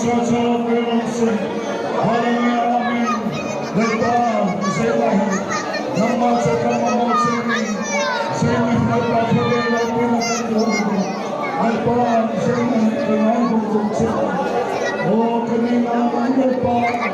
sa pinansin. Hallelujah, amin. Nagpaan sa ilahin. Naman sa kamamot sini. Sini nagpapagay na pinakatuloy. Alpaan sini pinahibog sa sila. O kanina ang nagpaan.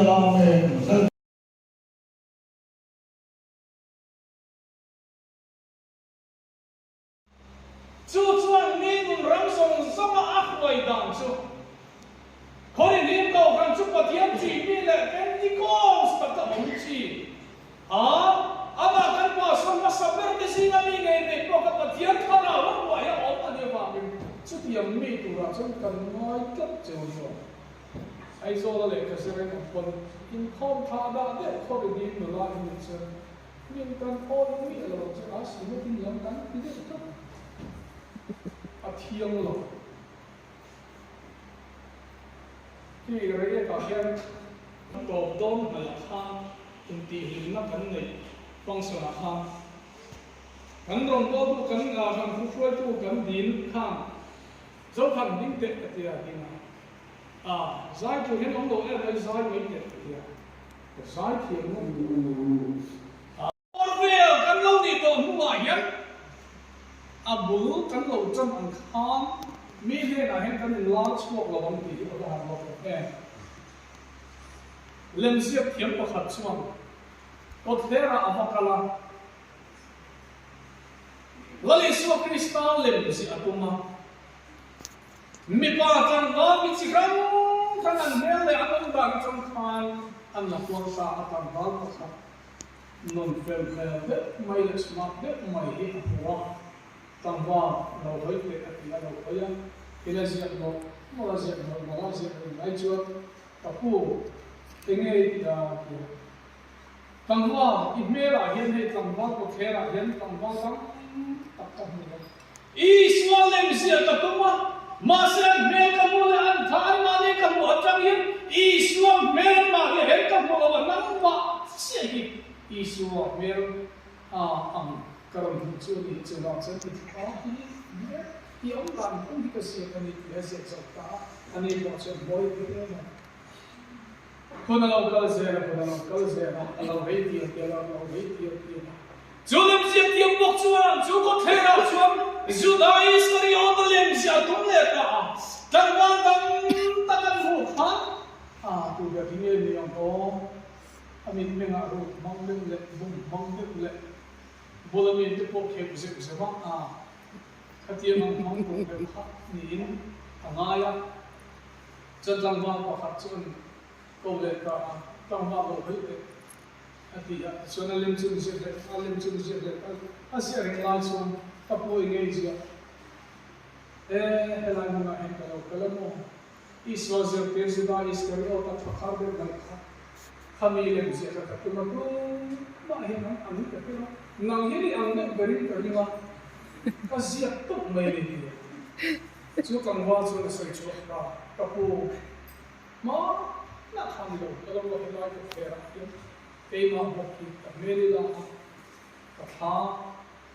Amen. Chu chuan ni nun ram song sama akhwai dang chu khori nim ko kan chu pathian chi mi le Pentecost ta ka om chi ama kan pa som ma saber de singa mi ngai de ko ka pathian thana wa ya om ani wa mi chu tiam mi tu ra chu kan noi tlap chu so ai zo la le ka seren pon in khom tha da de khori nim no la ni chu min kan phone mi lo chu a si mo tin lam kan ti de ka a thiang lo khi cái cả hiện tổ tôm là khang từng tỷ hình nó cắn này phong sửa khang cắn rồng to tu cắn thằng phú phơi tu cắn dín khang dấu khăn dính tệ thì là gì nào giải chủ hiện ông đồ em giải mấy tệ thì giải thiệt nó Orville cắn lâu đi tổ mua hiện bulu cắn lâu trăm ăn khang mi he na hen kan la chok lo bang ti ko han lo ke lem siap thiam pakhat chuan ko thera avakala lali su krista lem si atuma mi pa chang va mi chi ram kan an hel le atom bang chang khan an la por sa atam bal pakha non fel de mai le smak de mai he wa tang va lo hoi le atia lo hoya ila zia no mola zia ai chuan tapu tenge da tang va i me la hian he tang va ko khera hian tang va tang tak tak ni i swalem zia tatuma ma se me ka mu le an than ma ne ka mu atang hian i swam me ma le he ka mu wa nang ma se hi i swam me karam chu ni chu la chen ti hi ông làm cũng cái gì cái này là sẽ cho ta anh ấy bảo cho boy cái nàyคนเราก็เสียคนเราก็เสียเราเฮียเราเฮียจูเล่มเสียที่บอกชวนจูก็เทเราชวนจูได้สตรีออนเล่มเสียทุ่มเล็กตั้งวันตั้งหูฟังตัวเดียวที่นี่ยังโตอามินไม่งารู้มังเล่มเล็กบุ้งมังเล่มเล็กบุลมินที่พวกเขาเสียบ้างขัดเยี่ยมมังบุ้งเป็นขัดนี่ต่างายจัดจังหวะพอขัดชวนก็เลยก็ตั้งว่าเราเฮ้ยอันที่ส่วนเล่มจุนเสียเลยเล่มจุนเสียเลยเสียเรื่องลายส่วนกับพวกเงี้ยจีอะไรมึงเห็นกันเราก็เลยมั้งอีสวาเซียเป็นสุดาอีสกันเราตัดขาดเดินกันขามีเล่มเสียกันตัวมันก็มาเห็นมันอันนี้ก็เป็นนางเฮลี่อันนี้บริการนี่ว่าก็เสียตุ๊กไม่ได้ช่วยกันว่าช่วยใส่ช่วยกันกับพวกมาน่าทำเลยก็เราเห็นว่าจะเฟรนเตมาบอกที่กับเมริลากับฮา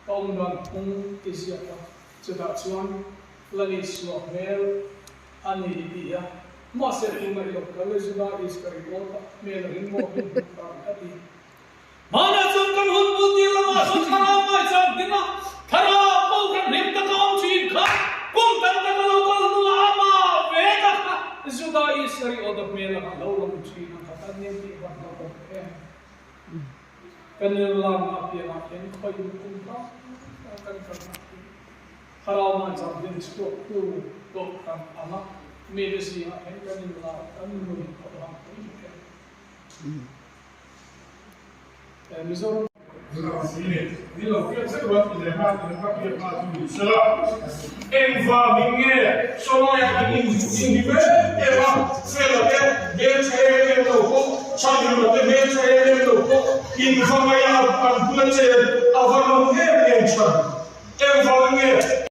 ต้องการพุ่งที่เสียกันจะได้ชวนลังสวมเมลอันนี้ดีอ่ะมาเสร็จตรงนี้เราก็เลยจะได้อิสกริโอตเมลริมโมบิลกันอันนี้มาเนี่ยจนกันหุ่นบุตรละมาสุดท้ายไม่จำเป็นนะถ้าเราพูดกันเห็นตะกอนชีนค่ะกุ้งกันตะกอนเราก็รู้อามาเวก้าสุดท้ายอิสกริโอตเมลกันเราลงชีนค่ะตอนนี้ที่วันเราเป็นกันเรื่องลำอาเปียนาเห็นคอยอยู่กุ้งค่ะกันกันถ้าเรามาจำเป็นสกุลตู้ตกกันอามาเมดิซีเห็นกันเรื่องลำกันมือเขาทำไม่ได้Mizoram. Enva minge sonoya indibe eva selote beche loko chamirote beche loko inva maya ambulache avano encha enva minge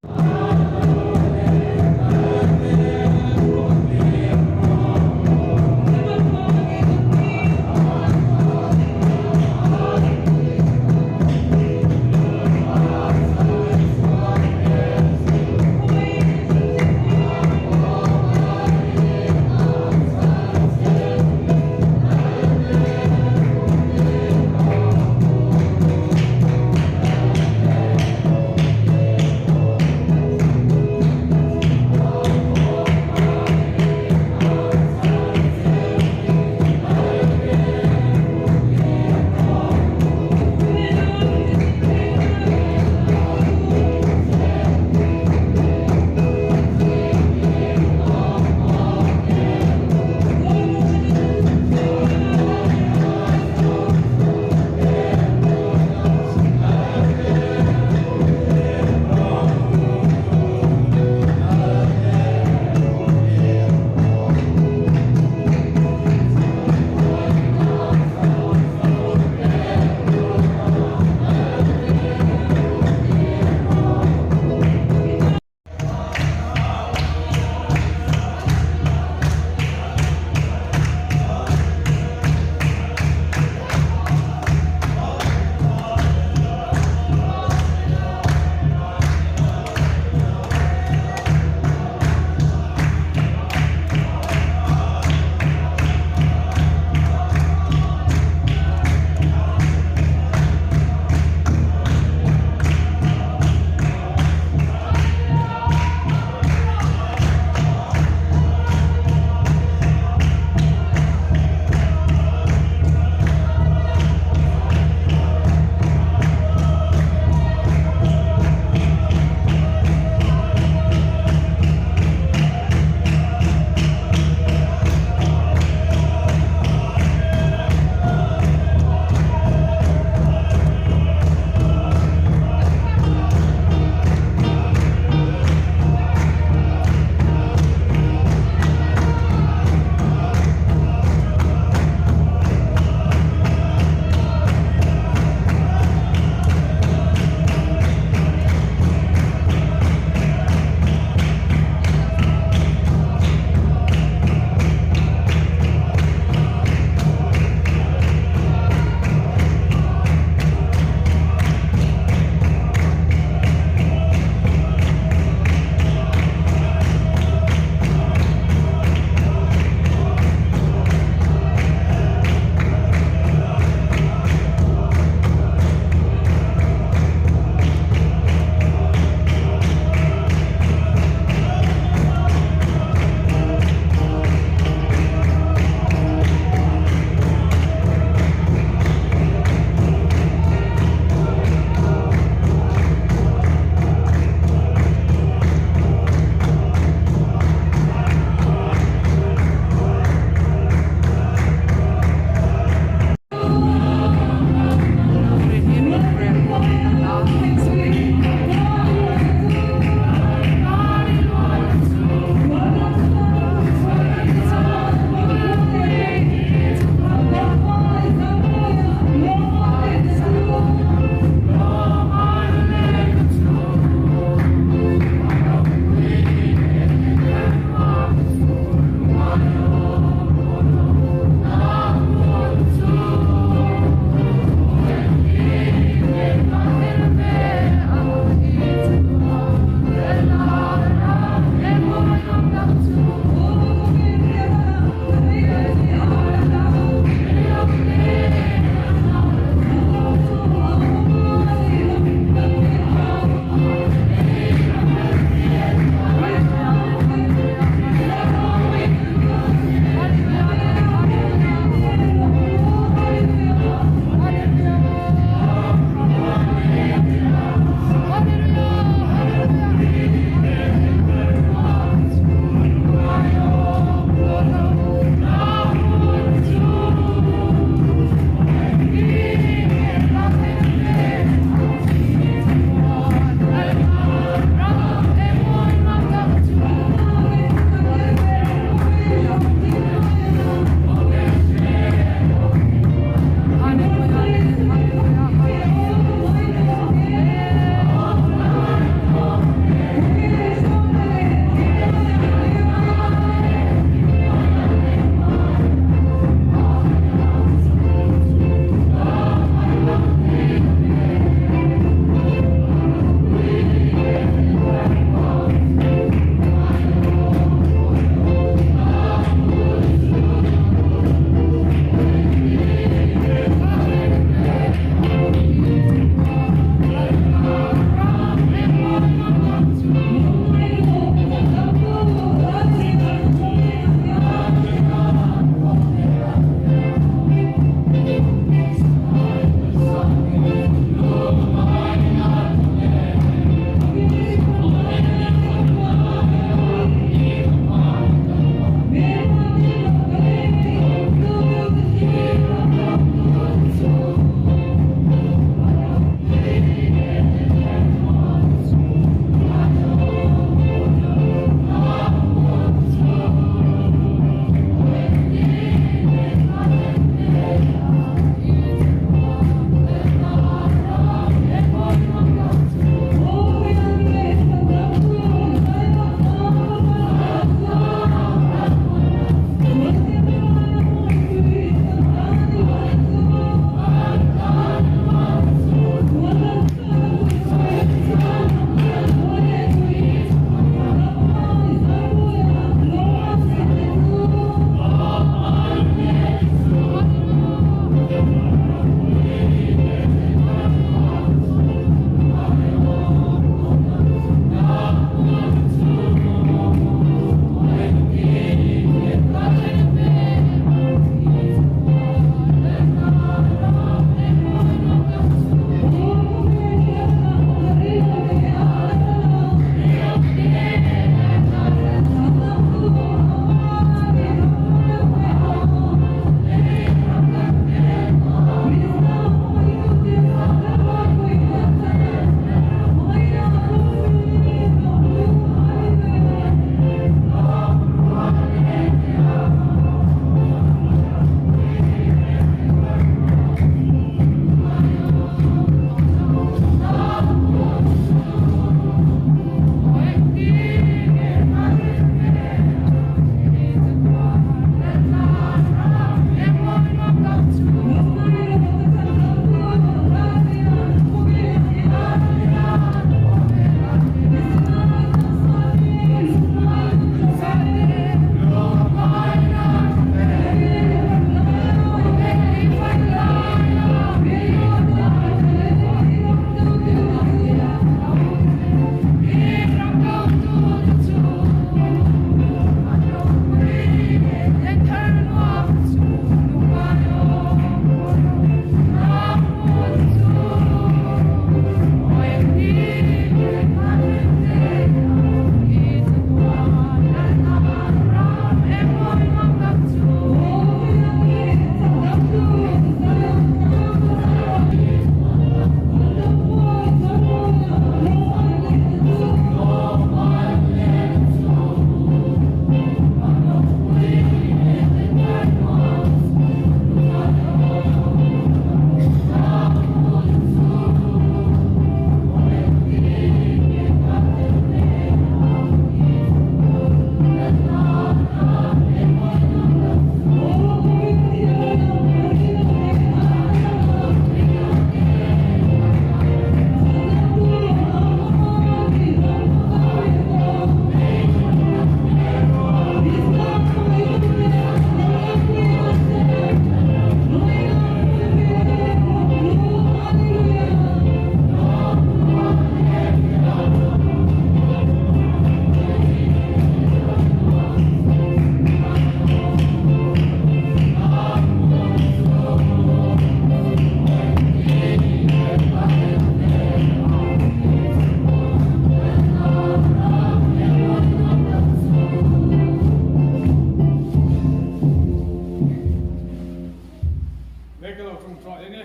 cho ene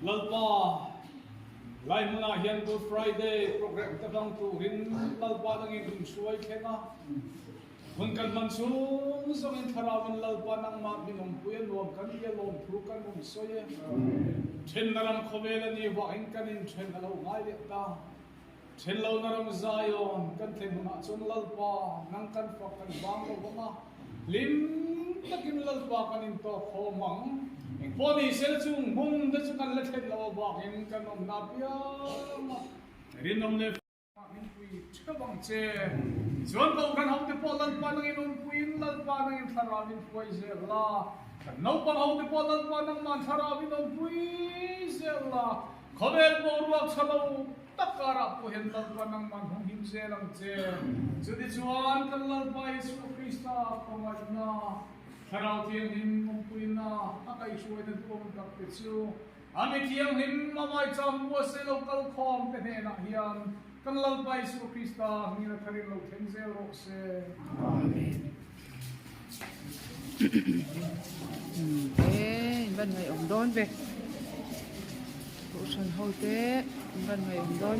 lalpa lai muna hian Good Friday program ta dang tu rin lalpa nang in suai khena hun kan man sung song in tharawin lalpa nang ma binom puyan lom kan ye lom thru kan mum soye then naram khomela ni wa in kan in then alo ngai le ta then lo naram zayon kan then na chon lalpa nang kan fak kan bang lo ma lim takin lalpa kan in to khomang Poni sel chung mung da chu kan la then lo ba in kan om na pia rin nom le min pui chawang che zon ko kan hom te po lan pa nang in puin lan pa nang in thara min pui ze la kan no pa hom te po lan pa nang man thara min om pui ze la khobel mo ruak chalo takara po hen lan pa nang man hom him ze lang che judi chuan kan lan pa Yesu Krista pamai na Tharau tiang him mumpuin na akai suai na tuong kapitsu. Ami tiang him mamay chamwa se local com pene na hiyan. Kan lalpay Yesu Krista ngira karin lo tenzel rokse. Amen. Ban ngày ông đón về. Bộ sân hậu tế, ban ngày ông đón.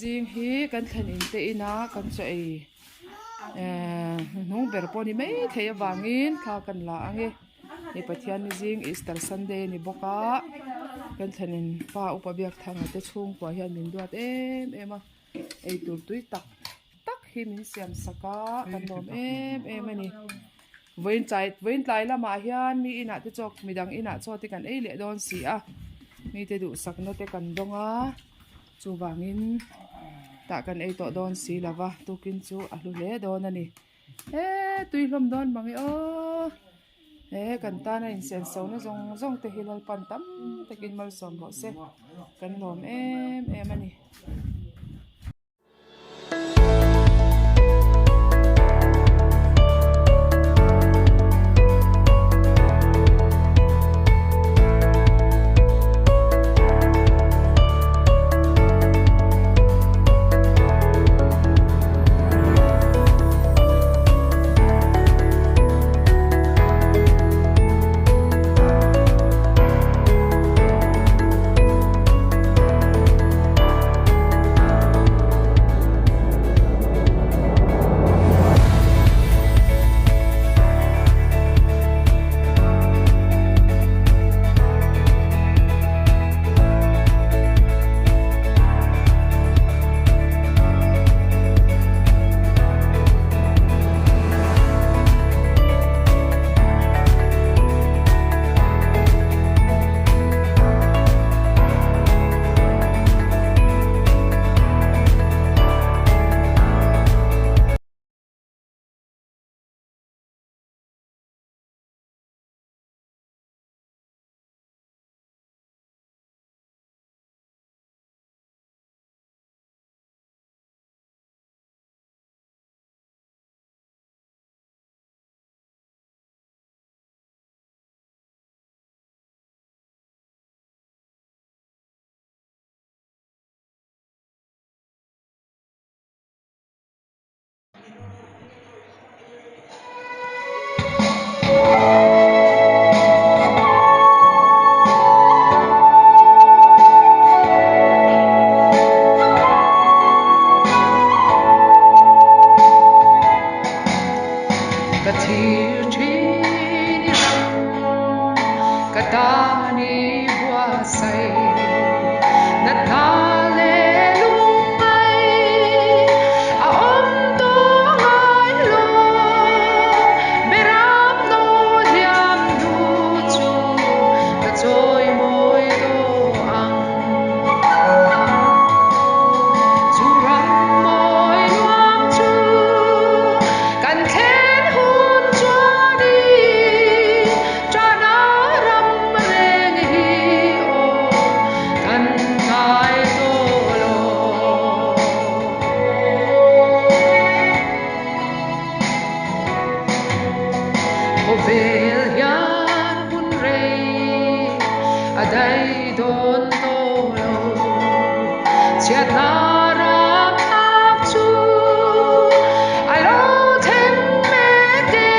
Riêng hi kan than in te ina kan chai nung ber poni mai thei wangin kha kan la ange ni pathian ni jing Easter Sunday ni boka kan than in pa upabiak thanga te chung kwa hian min duat em a ei tur tui tak hi min siam saka kan nom em ani vein tlai lama hian mi ina te chok midang ina cho te kan ei le don si a mi te du sakna te kan donga chu wangin ta kan ei to don si lawa tukin chu alu le don ani tui hlom don mangi o kan ta na in sen so na zong te hilal pan tam takin mal som bo se kan lom em ani giat na ram hak chu alo them me te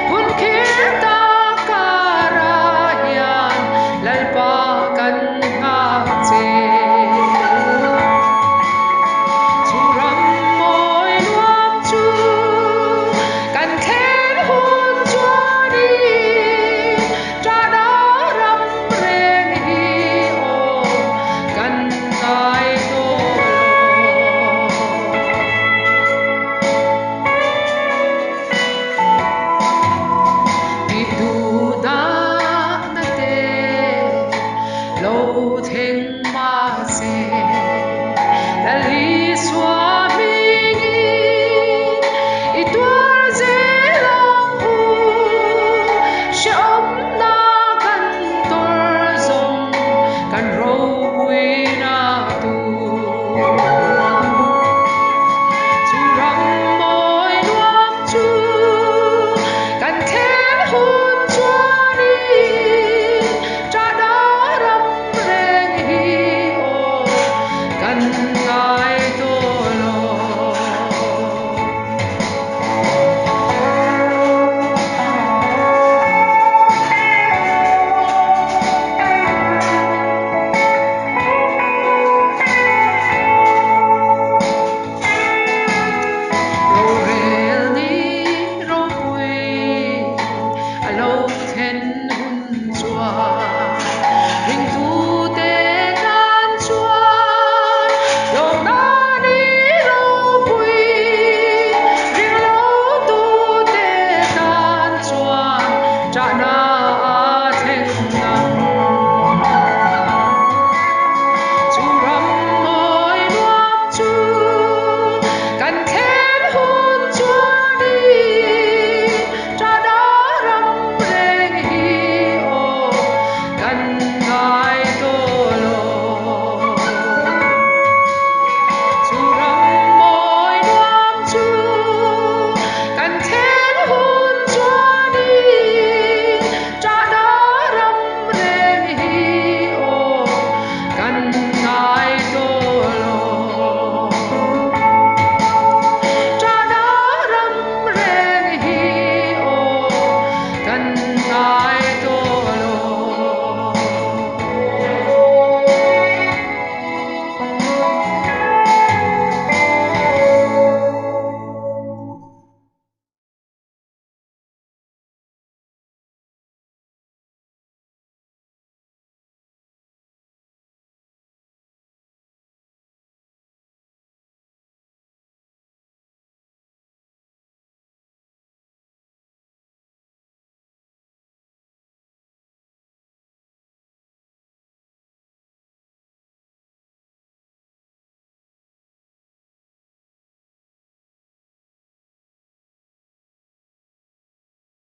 hun khir ta karayan lalpa kan hak che churam moi nuam chu kan khen hun chuani tra da ram reng hi o kan kai to lo tu da na te lo theng ma se dali swami itwar zelang hu shom na kan tor zong kan ro pui na tu churam moi nuam chu kan khen hun chuani tra da ram reng hi o kan